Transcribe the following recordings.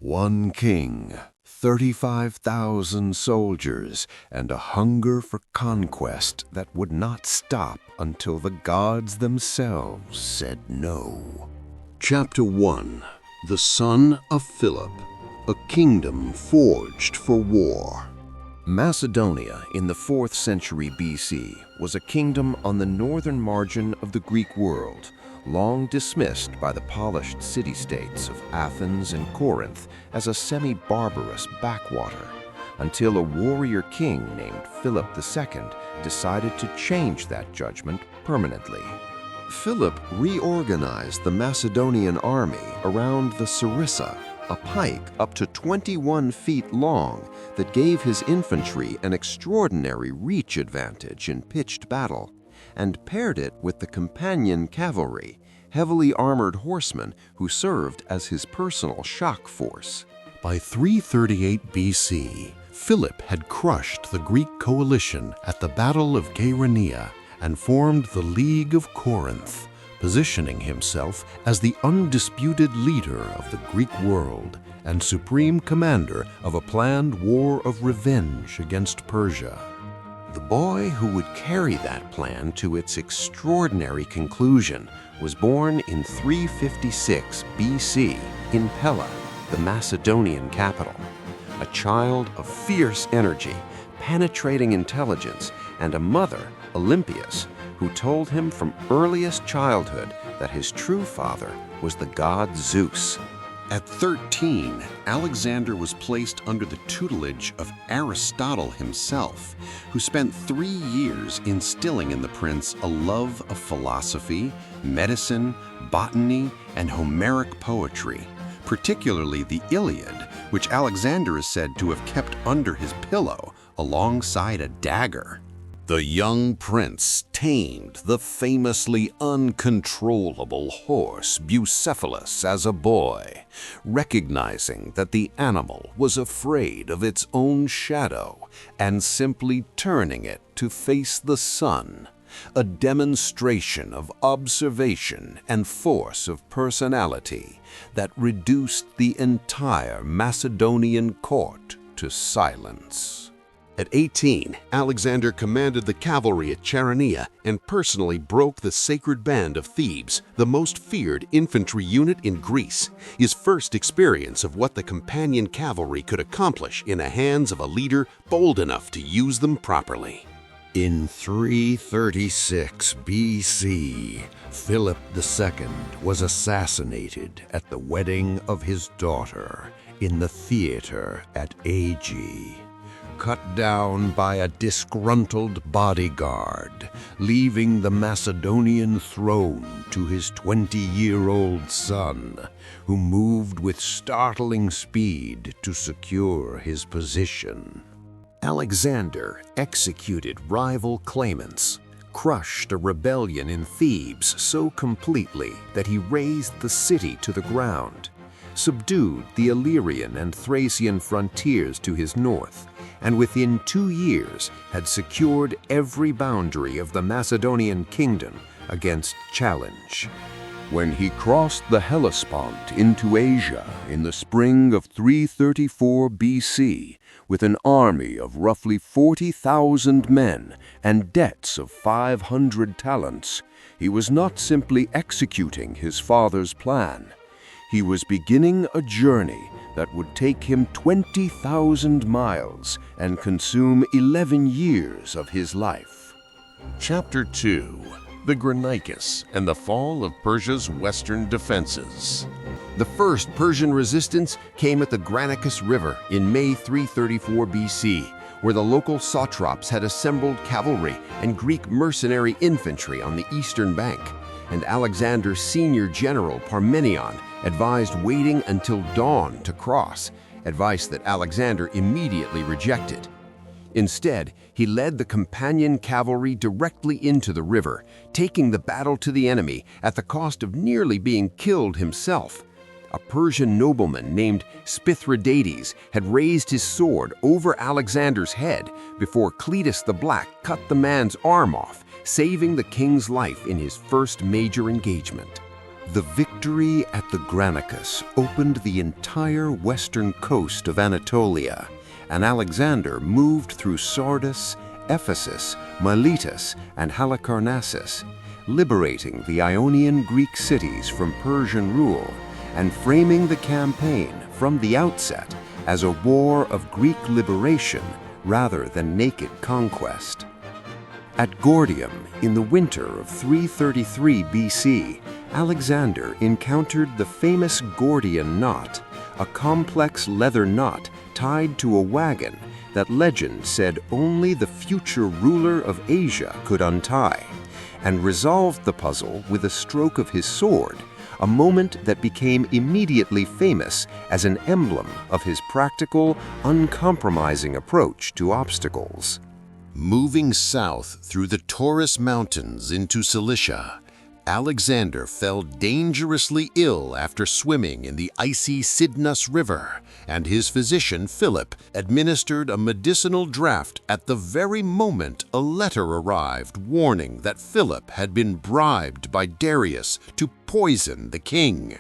One king, 35,000 soldiers, and a hunger for conquest that would not stop until the gods themselves said no. Chapter 1. The Son of Philip, a kingdom forged for war. Macedonia in the 4th century BC was a kingdom on the northern margin of the Greek world, long dismissed by the polished city-states of Athens and Corinth as a semi-barbarous backwater, until a warrior king named Philip II decided to change that judgment permanently. Philip reorganized the Macedonian army around the sarissa, a pike up to 21 feet long that gave his infantry an extraordinary reach advantage in pitched battle, and paired it with the companion cavalry, heavily armored horsemen who served as his personal shock force. By 338 BC, Philip had crushed the Greek coalition at the Battle of Chaeronea and formed the League of Corinth, positioning himself as the undisputed leader of the Greek world and supreme commander of a planned war of revenge against Persia. The boy who would carry that plan to its extraordinary conclusion was born in 356 BC in Pella, the Macedonian capital. A child of fierce energy, penetrating intelligence, and a mother, Olympias, who told him from earliest childhood that his true father was the god Zeus. At 13, Alexander was placed under the tutelage of Aristotle himself, who spent 3 years instilling in the prince a love of philosophy, medicine, botany, and Homeric poetry, particularly the Iliad, which Alexander is said to have kept under his pillow alongside a dagger. The young prince tamed the famously uncontrollable horse Bucephalus as a boy, recognizing that the animal was afraid of its own shadow and simply turning it to face the sun, a demonstration of observation and force of personality that reduced the entire Macedonian court to silence. At 18, Alexander commanded the cavalry at Chaeronea and personally broke the sacred band of Thebes, the most feared infantry unit in Greece, his first experience of what the companion cavalry could accomplish in the hands of a leader bold enough to use them properly. In 336 BC, Philip II was assassinated at the wedding of his daughter in the theater at Aegi, cut down by a disgruntled bodyguard, leaving the Macedonian throne to his 20-year-old son, who moved with startling speed to secure his position. Alexander executed rival claimants, crushed a rebellion in Thebes so completely that he razed the city to the ground, subdued the Illyrian and Thracian frontiers to his north, and within 2 years had secured every boundary of the Macedonian kingdom against challenge. When he crossed the Hellespont into Asia in the spring of 334 BC with an army of roughly 40,000 men and debts of 500 talents, he was not simply executing his father's plan. He was beginning a journey that would take him 20,000 miles and consume 11 years of his life. Chapter 2. The Granicus and the Fall of Persia's Western Defenses. The first Persian resistance came at the Granicus River in May 334 BC, where the local satraps had assembled cavalry and Greek mercenary infantry on the eastern bank, and Alexander's senior general Parmenion advised waiting until dawn to cross, advice that Alexander immediately rejected. Instead, he led the companion cavalry directly into the river, taking the battle to the enemy at the cost of nearly being killed himself. A Persian nobleman named Spithridates had raised his sword over Alexander's head before Cletus the Black cut the man's arm off, saving the king's life in his first major engagement. The victory at the Granicus opened the entire western coast of Anatolia, and Alexander moved through Sardis, Ephesus, Miletus, and Halicarnassus, liberating the Ionian Greek cities from Persian rule and framing the campaign from the outset as a war of Greek liberation rather than naked conquest. At Gordium, in the winter of 333 BC, Alexander encountered the famous Gordian knot, a complex leather knot tied to a wagon that legend said only the future ruler of Asia could untie, and resolved the puzzle with a stroke of his sword, a moment that became immediately famous as an emblem of his practical, uncompromising approach to obstacles. Moving south through the Taurus Mountains into Cilicia, Alexander fell dangerously ill after swimming in the icy Cydnus River, and his physician Philip administered a medicinal draught at the very moment a letter arrived warning that Philip had been bribed by Darius to poison the king.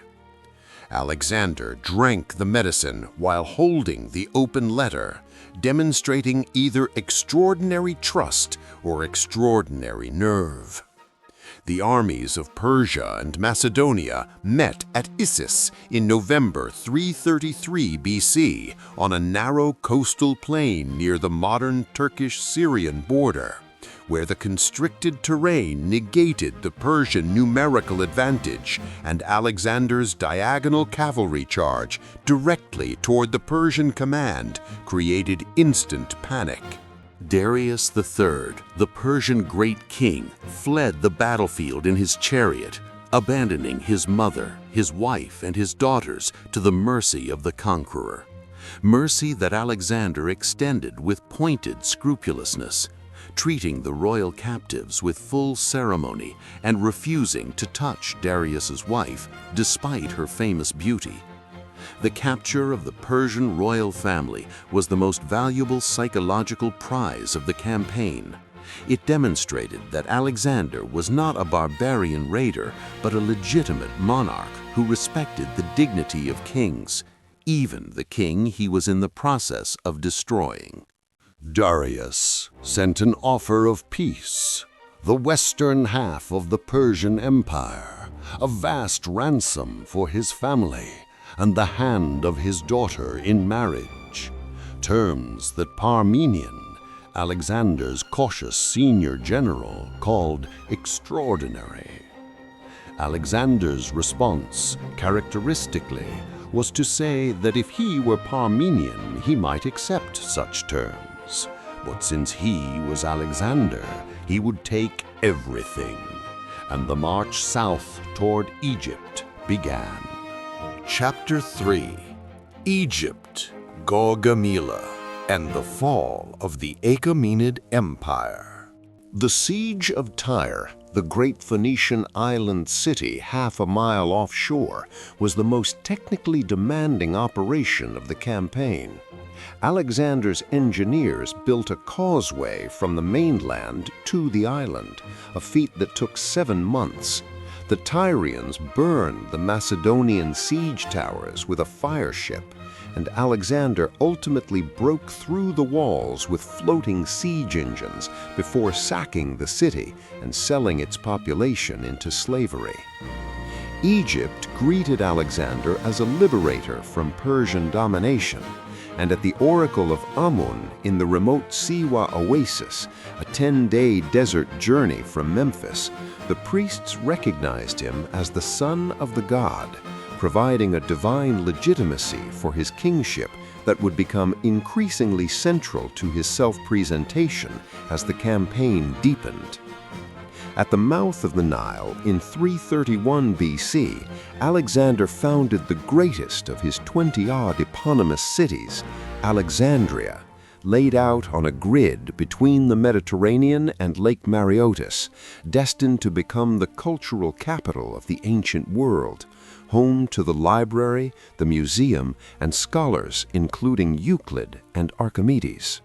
Alexander drank the medicine while holding the open letter, demonstrating either extraordinary trust or extraordinary nerve. The armies of Persia and Macedonia met at Issus in November 333 BC on a narrow coastal plain near the modern Turkish-Syrian border, where the constricted terrain negated the Persian numerical advantage, and Alexander's diagonal cavalry charge directly toward the Persian command created instant panic. Darius III, the Persian great king, fled the battlefield in his chariot, abandoning his mother, his wife, and his daughters to the mercy of the conqueror. Mercy that Alexander extended with pointed scrupulousness, treating the royal captives with full ceremony and refusing to touch Darius's wife despite her famous beauty. The capture of the Persian royal family was the most valuable psychological prize of the campaign. It demonstrated that Alexander was not a barbarian raider, but a legitimate monarch who respected the dignity of kings, even the king he was in the process of destroying. Darius sent an offer of peace, the western half of the Persian Empire, a vast ransom for his family, and the hand of his daughter in marriage, terms that Parmenion, Alexander's cautious senior general, called extraordinary. Alexander's response, characteristically, was to say that if he were Parmenion, he might accept such terms. But since he was Alexander, he would take everything, and the march south toward Egypt began. Chapter 3: Egypt, Gaugamela, and the Fall of the Achaemenid Empire. The siege of Tyre, the great Phoenician island city half a mile offshore, was the most technically demanding operation of the campaign. Alexander's engineers built a causeway from the mainland to the island, a feat that took 7 months. The Tyrians burned the Macedonian siege towers with a fire ship, and Alexander ultimately broke through the walls with floating siege engines before sacking the city and selling its population into slavery. Egypt greeted Alexander as a liberator from Persian domination, and at the Oracle of Amun in the remote Siwa oasis, a 10-day desert journey from Memphis, the priests recognized him as the son of the god, providing a divine legitimacy for his kingship that would become increasingly central to his self-presentation as the campaign deepened. At the mouth of the Nile in 331 BC, Alexander founded the greatest of his 20-odd eponymous cities, Alexandria, laid out on a grid between the Mediterranean and Lake Mareotis, destined to become the cultural capital of the ancient world, home to the library, the museum, and scholars including Euclid and Archimedes.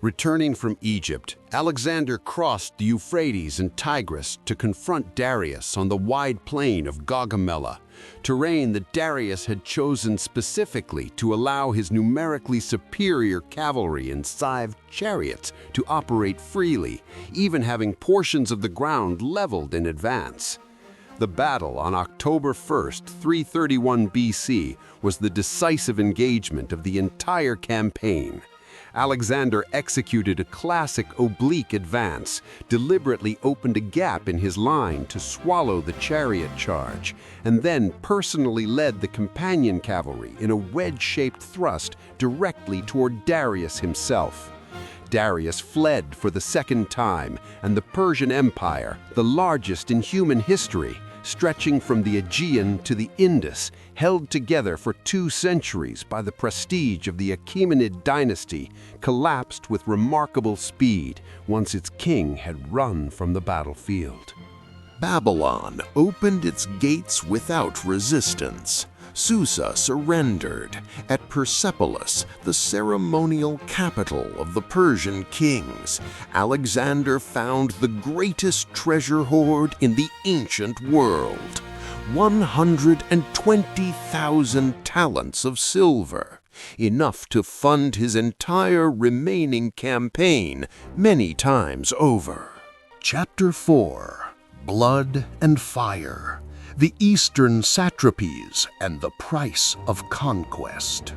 Returning from Egypt, Alexander crossed the Euphrates and Tigris to confront Darius on the wide plain of Gaugamela, terrain that Darius had chosen specifically to allow his numerically superior cavalry and scythed chariots to operate freely, even having portions of the ground leveled in advance. The battle on October 1st, 331 BC, was the decisive engagement of the entire campaign. Alexander executed a classic oblique advance, deliberately opened a gap in his line to swallow the chariot charge, and then personally led the companion cavalry in a wedge-shaped thrust directly toward Darius himself. Darius fled for the second time, and the Persian Empire, the largest in human history, stretching from the Aegean to the Indus, held together for 2 centuries by the prestige of the Achaemenid dynasty, collapsed with remarkable speed once its king had run from the battlefield. Babylon opened its gates without resistance. Susa surrendered. At Persepolis, the ceremonial capital of the Persian kings, Alexander found the greatest treasure hoard in the ancient world: 120,000 talents of silver, enough to fund his entire remaining campaign many times over. Chapter 4: Blood and Fire. The Eastern Satrapies and the Price of Conquest.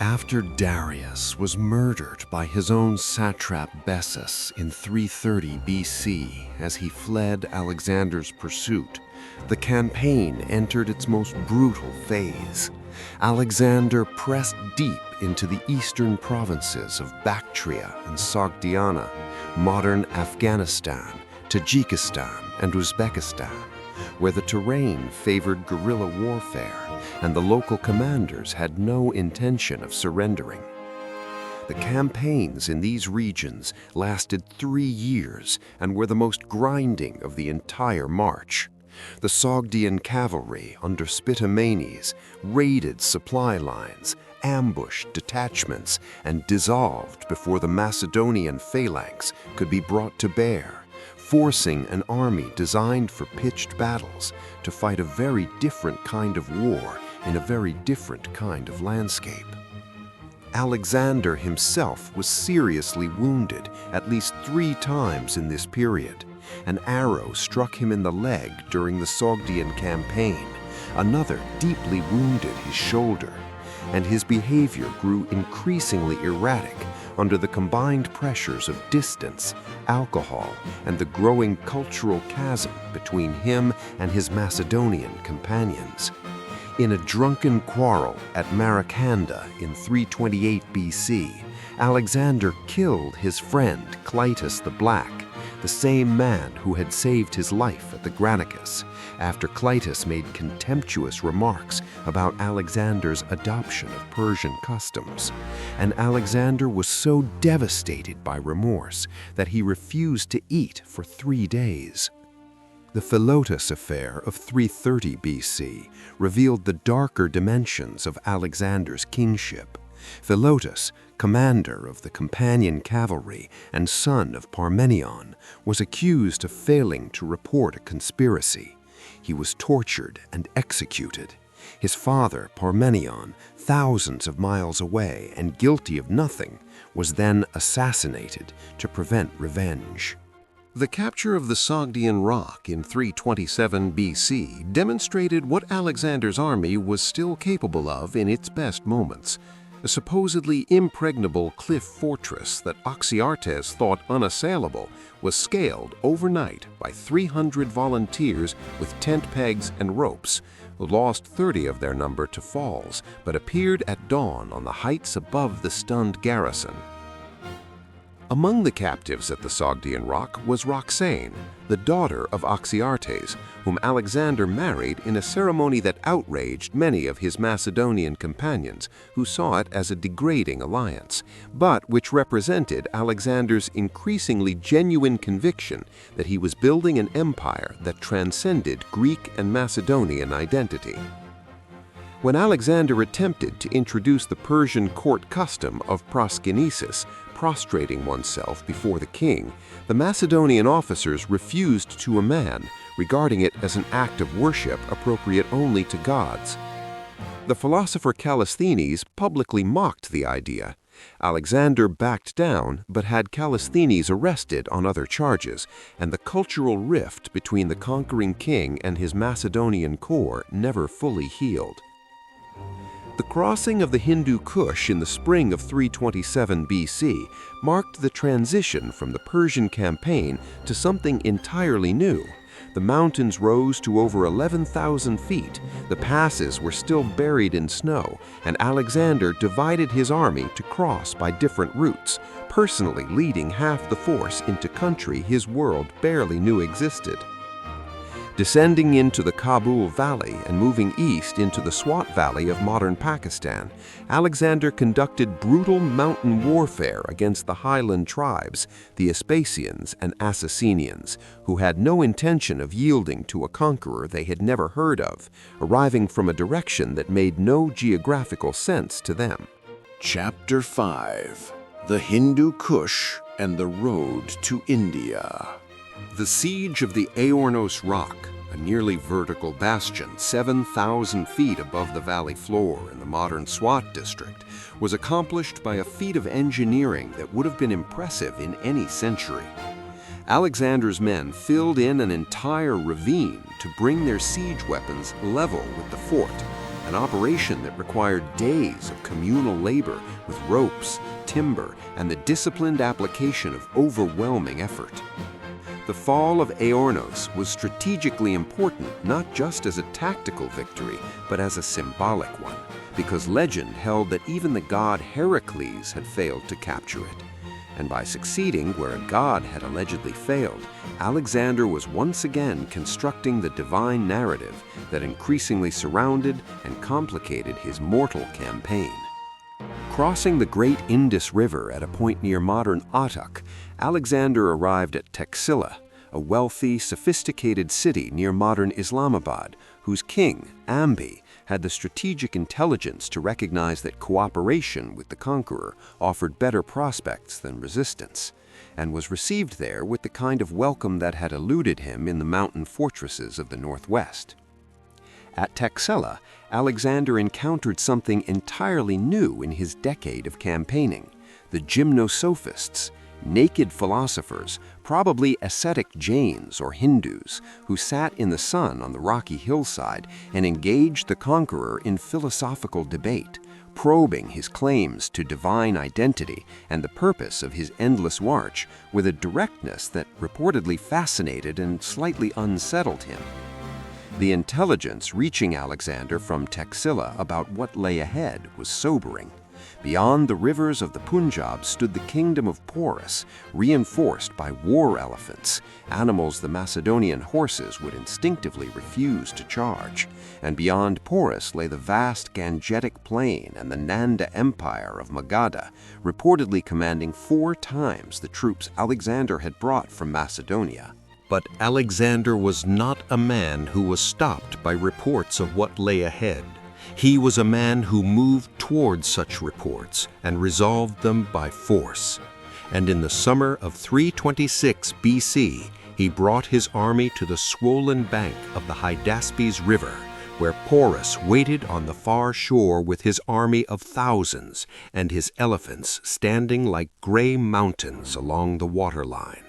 After Darius was murdered by his own satrap Bessus in 330 BC as he fled Alexander's pursuit, the campaign entered its most brutal phase. Alexander pressed deep into the eastern provinces of Bactria and Sogdiana, modern Afghanistan, Tajikistan, and Uzbekistan, where the terrain favored guerrilla warfare and the local commanders had no intention of surrendering. The campaigns in these regions lasted 3 years and were the most grinding of the entire march. The Sogdian cavalry under Spitamenes raided supply lines, ambushed detachments, and dissolved before the Macedonian phalanx could be brought to bear, forcing an army designed for pitched battles to fight a very different kind of war in a very different kind of landscape. Alexander himself was seriously wounded at least 3 times in this period. An arrow struck him in the leg during the Sogdian campaign. Another deeply wounded his shoulder, and his behavior grew increasingly erratic under the combined pressures of distance, alcohol, and the growing cultural chasm between him and his Macedonian companions. In a drunken quarrel at Maracanda in 328 BC, Alexander killed his friend Clytus the Black, the same man who had saved his life at the Granicus, after Clytus made contemptuous remarks about Alexander's adoption of Persian customs. And Alexander was so devastated by remorse that he refused to eat for 3 days. The Philotas affair of 330 BC revealed the darker dimensions of Alexander's kingship. Philotas, commander of the companion cavalry and son of Parmenion, was accused of failing to report a conspiracy. He was tortured and executed. His father, Parmenion, thousands of miles away and guilty of nothing, was then assassinated to prevent revenge. The capture of the Sogdian Rock in 327 BC demonstrated what Alexander's army was still capable of in its best moments. A supposedly impregnable cliff fortress that Oxyartes thought unassailable was scaled overnight by 300 volunteers with tent pegs and ropes, who lost 30 of their number to falls, but appeared at dawn on the heights above the stunned garrison. Among the captives at the Sogdian Rock was Roxane, the daughter of Oxyartes, whom Alexander married in a ceremony that outraged many of his Macedonian companions, who saw it as a degrading alliance, but which represented Alexander's increasingly genuine conviction that he was building an empire that transcended Greek and Macedonian identity. When Alexander attempted to introduce the Persian court custom of proskynesis, prostrating oneself before the king, the Macedonian officers refused to a man, regarding it as an act of worship appropriate only to gods. The philosopher Callisthenes publicly mocked the idea. Alexander backed down, but had Callisthenes arrested on other charges, and the cultural rift between the conquering king and his Macedonian core never fully healed. The crossing of the Hindu Kush in the spring of 327 BC marked the transition from the Persian campaign to something entirely new. The mountains rose to over 11,000 feet, the passes were still buried in snow, and Alexander divided his army to cross by different routes, personally leading half the force into country his world barely knew existed. Descending into the Kabul Valley and moving east into the Swat Valley of modern Pakistan, Alexander conducted brutal mountain warfare against the highland tribes, the Aspasians and Assassinians, who had no intention of yielding to a conqueror they had never heard of, arriving from a direction that made no geographical sense to them. Chapter 5: The Hindu Kush and the Road to India. The siege of the Aornos Rock, a nearly vertical bastion 7,000 feet above the valley floor in the modern Swat district, was accomplished by a feat of engineering that would have been impressive in any century. Alexander's men filled in an entire ravine to bring their siege weapons level with the fort, an operation that required days of communal labor with ropes, timber, and the disciplined application of overwhelming effort. The fall of Aornos was strategically important not just as a tactical victory, but as a symbolic one, because legend held that even the god Heracles had failed to capture it. And by succeeding where a god had allegedly failed, Alexander was once again constructing the divine narrative that increasingly surrounded and complicated his mortal campaign. Crossing the great Indus River at a point near modern Attock, Alexander arrived at Taxila, a wealthy, sophisticated city near modern Islamabad, whose king, Ambi, had the strategic intelligence to recognize that cooperation with the conqueror offered better prospects than resistance, and was received there with the kind of welcome that had eluded him in the mountain fortresses of the northwest. At Taxila, Alexander encountered something entirely new in his decade of campaigning: the gymnosophists, naked philosophers, probably ascetic Jains or Hindus, who sat in the sun on the rocky hillside and engaged the conqueror in philosophical debate, probing his claims to divine identity and the purpose of his endless march with a directness that reportedly fascinated and slightly unsettled him. The intelligence reaching Alexander from Taxila about what lay ahead was sobering. Beyond the rivers of the Punjab stood the kingdom of Porus, reinforced by war elephants, animals the Macedonian horses would instinctively refuse to charge. And beyond Porus lay the vast Gangetic plain and the Nanda Empire of Magadha, reportedly commanding 4 times the troops Alexander had brought from Macedonia. But Alexander was not a man who was stopped by reports of what lay ahead. He was a man who moved toward such reports and resolved them by force. And in the summer of 326 BC, he brought his army to the swollen bank of the Hydaspes River, where Porus waited on the far shore with his army of thousands and his elephants standing like gray mountains along the waterline.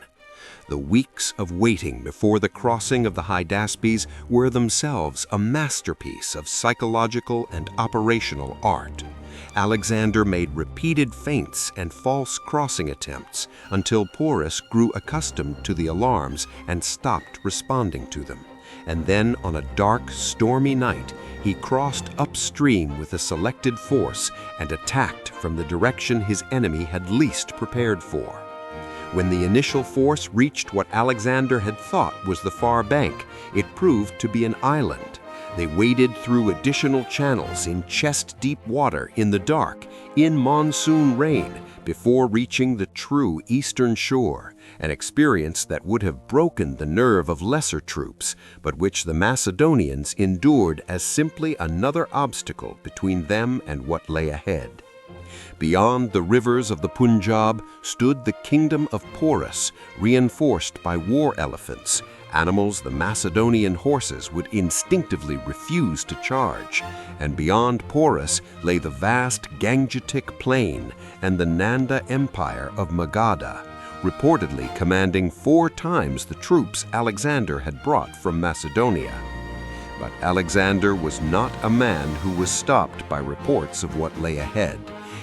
The weeks of waiting before the crossing of the Hydaspes were themselves a masterpiece of psychological and operational art. Alexander made repeated feints and false crossing attempts until Porus grew accustomed to the alarms and stopped responding to them. And then on a dark, stormy night, he crossed upstream with a selected force and attacked from the direction his enemy had least prepared for. When the initial force reached what Alexander had thought was the far bank, it proved to be an island. They waded through additional channels in chest-deep water in the dark, in monsoon rain, before reaching the true eastern shore, an experience that would have broken the nerve of lesser troops, but which the Macedonians endured as simply another obstacle between them and what lay ahead. Beyond the rivers of the Punjab stood the kingdom of Porus, reinforced by war elephants, animals the Macedonian horses would instinctively refuse to charge. And beyond Porus lay the vast Gangetic Plain and the Nanda Empire of Magadha, reportedly commanding 4 times the troops Alexander had brought from Macedonia. But Alexander was not a man who was stopped by reports of what lay ahead.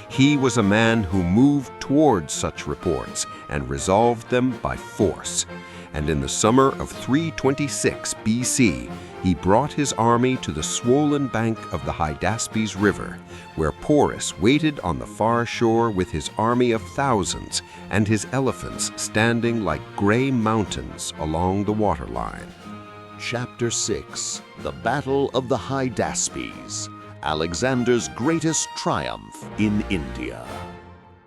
He was a man who moved towards such reports and resolved them by force. And in the summer of 326 BC, he brought his army to the swollen bank of the Hydaspes River, where Porus waited on the far shore with his army of thousands and his elephants standing like gray mountains along the waterline. Chapter 6. The Battle of the Hydaspes, Alexander's greatest triumph in India.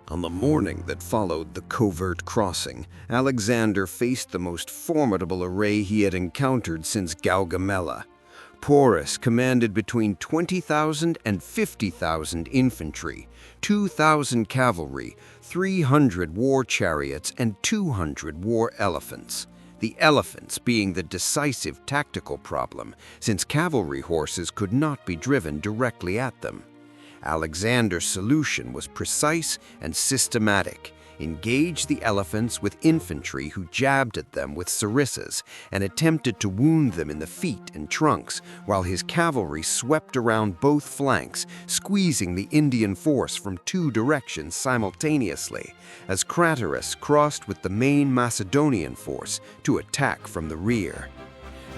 On the morning that followed the covert crossing, Alexander faced the most formidable array he had encountered since Gaugamela. Porus commanded between 20,000 and 50,000 infantry, 2,000 cavalry, 300 war chariots, and 200 war elephants. The elephants being the decisive tactical problem, since cavalry horses could not be driven directly at them. Alexander's solution was precise and systematic. Engage the elephants with infantry who jabbed at them with sarissas and attempted to wound them in the feet and trunks, while his cavalry swept around both flanks, squeezing the Indian force from 2 directions simultaneously, as Craterus crossed with the main Macedonian force to attack from the rear.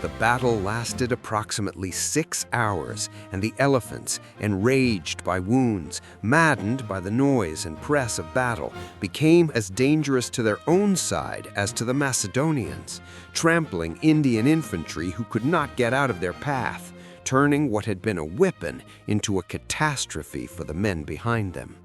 The battle lasted approximately 6 hours, and the elephants, enraged by wounds, maddened by the noise and press of battle, became as dangerous to their own side as to the Macedonians, trampling Indian infantry who could not get out of their path, turning what had been a weapon into a catastrophe for the men behind them.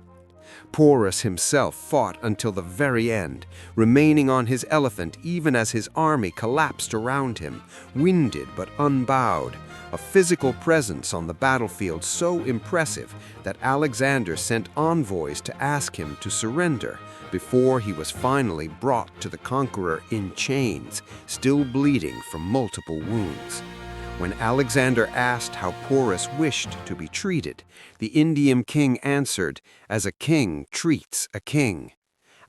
Porus himself fought until the very end, remaining on his elephant even as his army collapsed around him, winded but unbowed, a physical presence on the battlefield so impressive that Alexander sent envoys to ask him to surrender before he was finally brought to the conqueror in chains, still bleeding from multiple wounds. When Alexander asked how Porus wished to be treated, the Indian king answered, "As a king treats a king."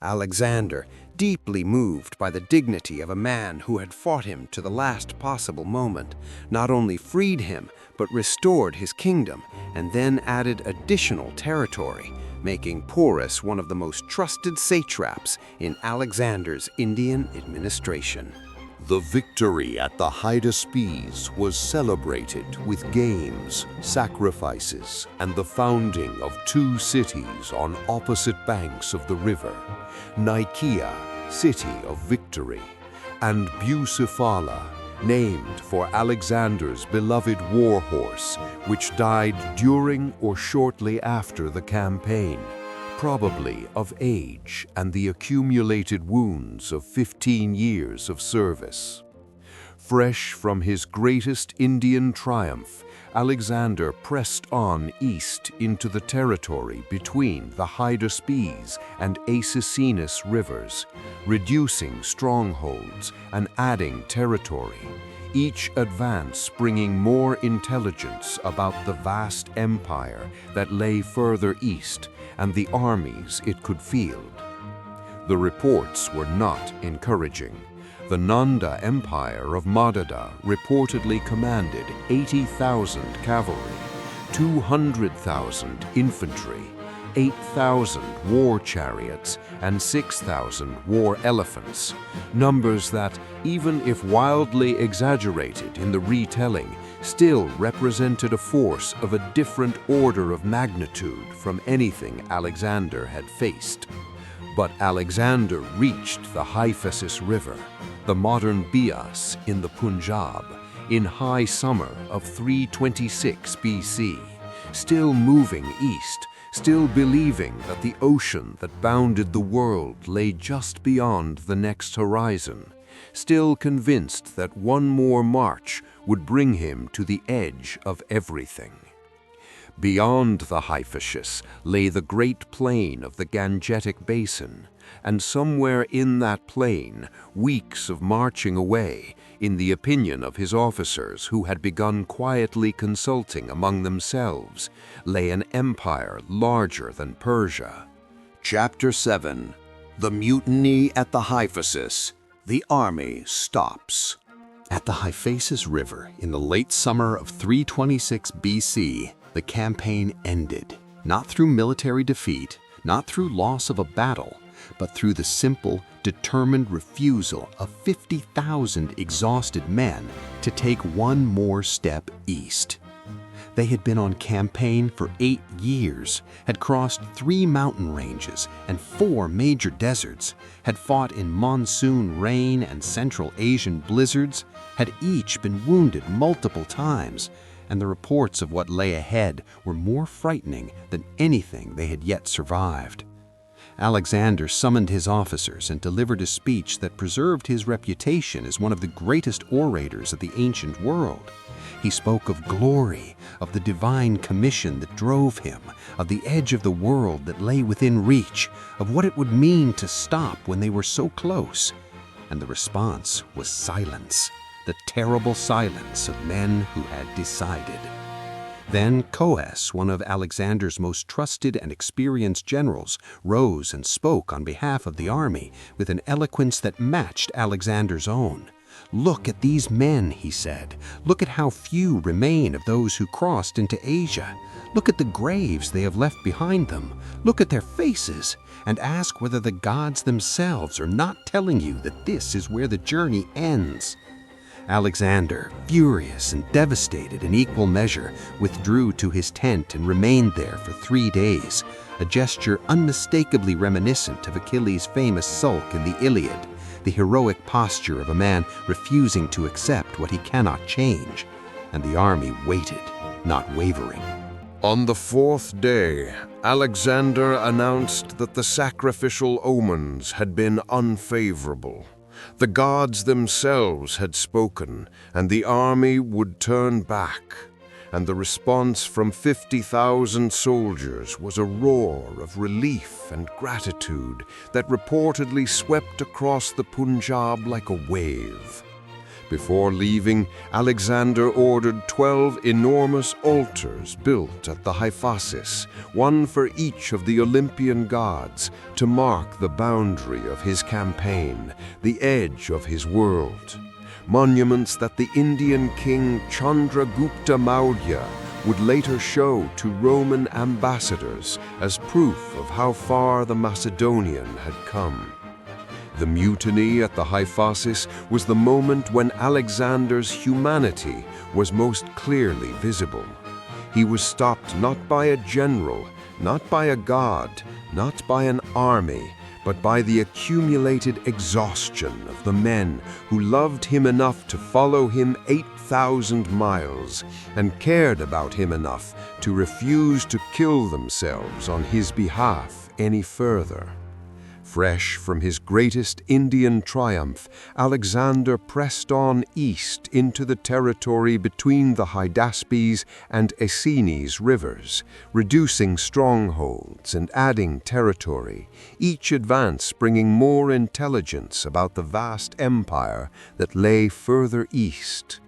Alexander, deeply moved by the dignity of a man who had fought him to the last possible moment, not only freed him, but restored his kingdom, and then added additional territory, making Porus one of the most trusted satraps in Alexander's Indian administration. The victory at the Hydaspes was celebrated with games, sacrifices, and the founding of 2 cities on opposite banks of the river, Nicaea, city of victory, and Bucephala, named for Alexander's beloved war horse, which died during or shortly after the campaign, probably of age and the accumulated wounds of 15 years of service. Fresh from his greatest Indian triumph, Alexander pressed on east into the territory between the Hydaspes and Hyphasis rivers, reducing strongholds and adding territory, each advance bringing more intelligence about the vast empire that lay further east and the armies it could field. The reports were not encouraging. The Nanda Empire of Magadha reportedly commanded 80,000 cavalry, 200,000 infantry, 8,000 war chariots, and 6,000 war elephants, numbers that, even if wildly exaggerated in the retelling, still represented a force of a different order of magnitude from anything Alexander had faced. But Alexander reached the Hyphasis River, the modern Bessus in the Punjab, in high summer of 326 BC, still moving east, still believing that the ocean that bounded the world lay just beyond the next horizon, still convinced that one more march would bring him to the edge of everything. Beyond the Hyphasis lay the great plain of the Gangetic Basin, and somewhere in that plain, weeks of marching away, in the opinion of his officers who had begun quietly consulting among themselves, lay an empire larger than Persia. Chapter 7. The Mutiny at the Hyphasis. The army stops. At the Hyphasis River, in the late summer of 326 BC, the campaign ended, not through military defeat, not through loss of a battle, but through the simple, determined refusal of 50,000 exhausted men to take one more step east. They had been on campaign for 8 years, had crossed 3 mountain ranges and 4 major deserts, had fought in monsoon rain and Central Asian blizzards, had each been wounded multiple times, and the reports of what lay ahead were more frightening than anything they had yet survived. Alexander summoned his officers and delivered a speech that preserved his reputation as one of the greatest orators of the ancient world. He spoke of glory, of the divine commission that drove him, of the edge of the world that lay within reach, of what it would mean to stop when they were so close. And the response was silence, the terrible silence of men who had decided. Then Coes, one of Alexander's most trusted and experienced generals, rose and spoke on behalf of the army with an eloquence that matched Alexander's own. "Look at these men," he said. "Look at how few remain of those who crossed into Asia. Look at the graves they have left behind them. Look at their faces, and ask whether the gods themselves are not telling you that this is where the journey ends." Alexander, furious and devastated in equal measure, withdrew to his tent and remained there for 3 days, a gesture unmistakably reminiscent of Achilles' famous sulk in the Iliad, the heroic posture of a man refusing to accept what he cannot change. And the army waited, not wavering. On the 4th day, Alexander announced that the sacrificial omens had been unfavorable. The gods themselves had spoken, and the army would turn back. And the response from 50,000 soldiers was a roar of relief and gratitude that reportedly swept across the Punjab like a wave. Before leaving, Alexander ordered 12 enormous altars built at the Hyphasis, one for each of the Olympian gods, to mark the boundary of his campaign, the edge of his world. Monuments that the Indian king Chandragupta Maurya would later show to Roman ambassadors as proof of how far the Macedonian had come. The mutiny at the Hyphasis was the moment when Alexander's humanity was most clearly visible. He was stopped not by a general, not by a god, not by an army, but by the accumulated exhaustion of the men who loved him enough to follow him 8,000 miles and cared about him enough to refuse to kill themselves on his behalf any further. Fresh from his greatest Indian triumph, Alexander pressed on east into the territory between the Hydaspes and Aornos rivers, reducing strongholds and adding territory, each advance bringing more intelligence about the vast empire that lay further east.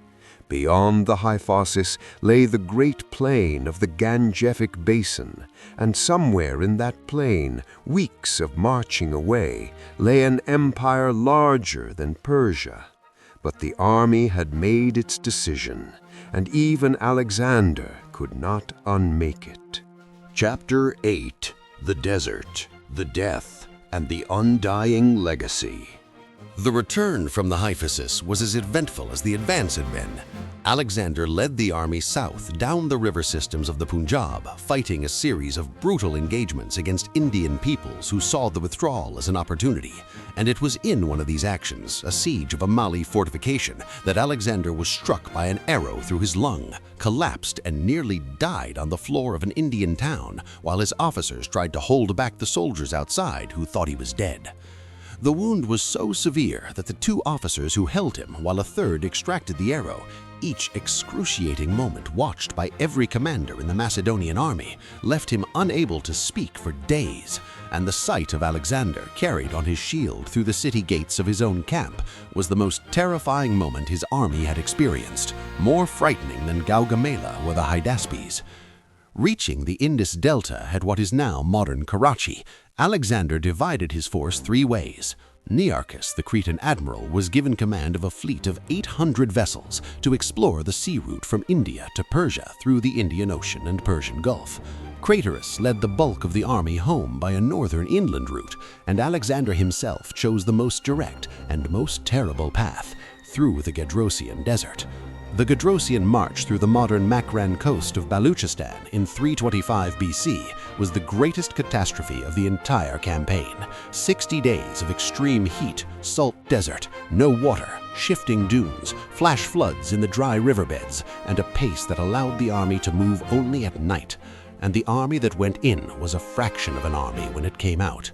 Beyond the Hyphasis lay the great plain of the Gangetic Basin, and somewhere in that plain, weeks of marching away, lay an empire larger than Persia. But the army had made its decision, and even Alexander could not unmake it. Chapter 8. The Desert, the Death, and the Undying Legacy. The return from the Hyphasis was as eventful as the advance had been. Alexander led the army south down the river systems of the Punjab, fighting a series of brutal engagements against Indian peoples who saw the withdrawal as an opportunity. And it was in one of these actions, a siege of a Mili fortification, that Alexander was struck by an arrow through his lung, collapsed and nearly died on the floor of an Indian town, while his officers tried to hold back the soldiers outside who thought he was dead. The wound was so severe that the two officers who held him while a third extracted the arrow, each excruciating moment watched by every commander in the Macedonian army, left him unable to speak for days, and the sight of Alexander carried on his shield through the city gates of his own camp was the most terrifying moment his army had experienced, more frightening than Gaugamela or the Hydaspes. Reaching the Indus Delta at what is now modern Karachi, Alexander divided his force three ways. Nearchus, the Cretan admiral, was given command of a fleet of 800 vessels to explore the sea route from India to Persia through the Indian Ocean and Persian Gulf. Craterus led the bulk of the army home by a northern inland route, and Alexander himself chose the most direct and most terrible path, through the Gedrosian desert. The Gedrosian march through the modern Makran coast of Baluchistan in 325 BC was the greatest catastrophe of the entire campaign. 60 days of extreme heat, salt desert, no water, shifting dunes, flash floods in the dry riverbeds, and a pace that allowed the army to move only at night. And the army that went in was a fraction of an army when it came out.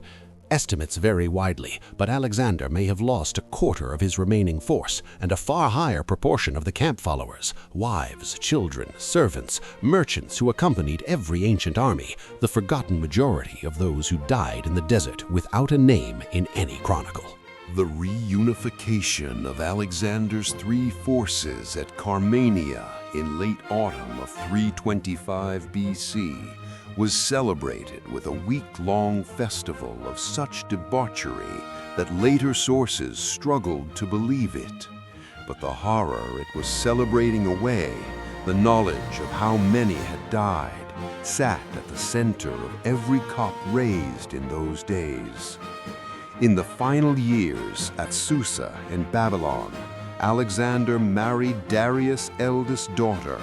Estimates vary widely, but Alexander may have lost a quarter of his remaining force and a far higher proportion of the camp followers, wives, children, servants, merchants who accompanied every ancient army, the forgotten majority of those who died in the desert without a name in any chronicle. The reunification of Alexander's three forces at Carmania in late autumn of 325 BC was celebrated with a week-long festival of such debauchery that later sources struggled to believe it. But the horror it was celebrating away, the knowledge of how many had died, sat at the center of every cup raised in those days. In the final years at Susa in Babylon, Alexander married Darius' eldest daughter,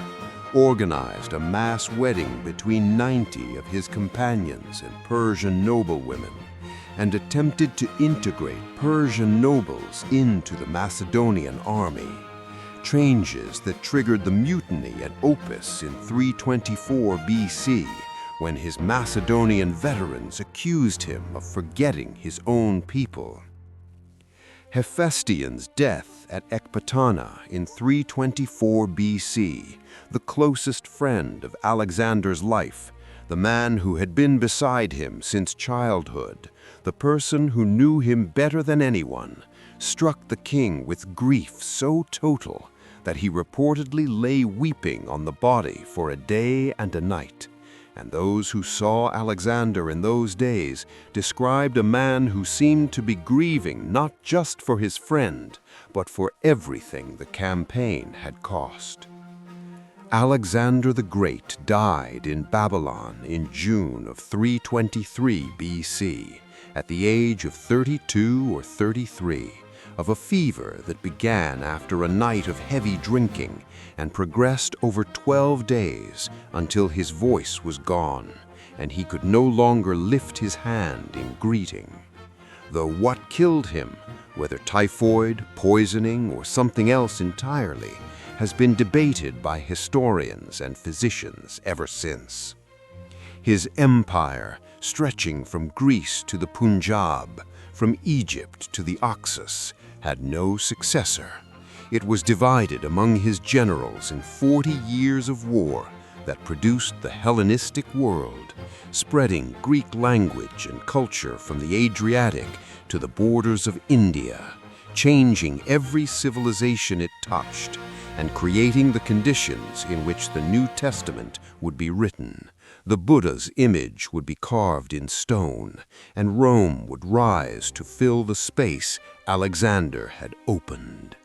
organized a mass wedding between 90 of his companions and Persian noblewomen, and attempted to integrate Persian nobles into the Macedonian army. Changes that triggered the mutiny at Opis in 324 BC, when his Macedonian veterans accused him of forgetting his own people. Hephaestion's death at Ecbatana in 324 BC, the closest friend of Alexander's life, the man who had been beside him since childhood, the person who knew him better than anyone, struck the king with grief so total that he reportedly lay weeping on the body for a day and a night. And those who saw Alexander in those days described a man who seemed to be grieving not just for his friend, but for everything the campaign had cost. Alexander the Great died in Babylon in June of 323 BC, at the age of 32 or 33, of a fever that began after a night of heavy drinking and progressed over 12 days until his voice was gone and he could no longer lift his hand in greeting. Though what killed him, whether typhoid, poisoning, or something else entirely, has been debated by historians and physicians ever since. His empire, stretching from Greece to the Punjab, from Egypt to the Oxus, had no successor. It was divided among his generals in 40 years of war that produced the Hellenistic world, spreading Greek language and culture from the Adriatic to the borders of India, changing every civilization it touched, and creating the conditions in which the New Testament would be written. The Buddha's image would be carved in stone, and Rome would rise to fill the space Alexander had opened.